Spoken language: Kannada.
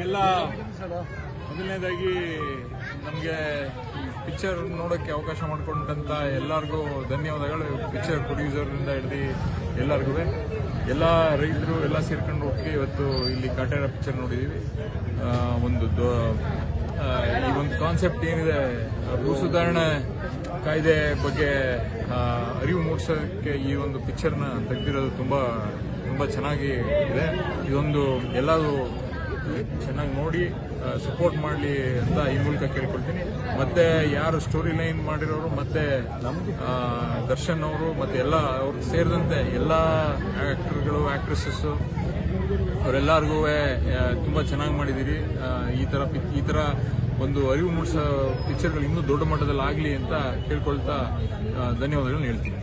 ಎಲ್ಲ ಮೊದಲನೇದಾಗಿ ನಮಗೆ ಪಿಕ್ಚರ್ ನೋಡೋಕ್ಕೆ ಅವಕಾಶ ಮಾಡಿಕೊಂಡಂತ ಎಲ್ಲರಿಗೂ ಧನ್ಯವಾದಗಳು. ಪಿಕ್ಚರ್ ಪ್ರೊಡ್ಯೂಸರ್ನಿಂದ ಹಿಡಿದು ಎಲ್ಲರಿಗೂ, ಎಲ್ಲ ರೈತರು ಎಲ್ಲ ಸೇರ್ಕೊಂಡು ಒಟ್ಟಿಗೆ ಇವತ್ತು ಇಲ್ಲಿ ಕಾಟೇರ ಪಿಕ್ಚರ್ ನೋಡಿದ್ದೀವಿ. ಈ ಒಂದು ಕಾನ್ಸೆಪ್ಟ್ ಏನಿದೆ, ಭೂ ಸುಧಾರಣೆ ಕಾಯ್ದೆ ಬಗ್ಗೆ ಅರಿವು ಮೂಡಿಸೋದಕ್ಕೆ ಈ ಒಂದು ಪಿಕ್ಚರ್ನ ತೆಗೆದಿರೋದು ತುಂಬಾ ಚೆನ್ನಾಗಿ ಇದೆ. ಇದೊಂದು ಎಲ್ಲರೂ ಚೆನ್ನಾಗಿ ನೋಡಿ ಸಪೋರ್ಟ್ ಮಾಡಲಿ ಅಂತ ಈ ಮೂಲಕ ಕೇಳ್ಕೊಳ್ತೀನಿ. ಮತ್ತೆ ಯಾರು ಸ್ಟೋರಿ ಲೈನ್ ಮಾಡಿರೋರು, ಮತ್ತೆ ದರ್ಶನ್ ಅವರು, ಮತ್ತೆ ಎಲ್ಲ ಅವ್ರು ಸೇರಿದಂತೆ ಎಲ್ಲ ಆಕ್ಟರ್ಗಳು, ಆಕ್ಟ್ರೆಸಸ್ ಅವರೆಲ್ಲರಿಗೂ ತುಂಬಾ ಚೆನ್ನಾಗಿ ಮಾಡಿದ್ದೀರಿ. ಈ ತರ ಒಂದು ಅರಿವು ಮೂಡಿಸೋ ಪಿಕ್ಚರ್ಗಳು ಇನ್ನೂ ದೊಡ್ಡ ಮಟ್ಟದಲ್ಲಿ ಆಗಲಿ ಅಂತ ಕೇಳ್ಕೊಳ್ತಾ ಧನ್ಯವಾದಗಳನ್ನ ಹೇಳ್ತೀನಿ.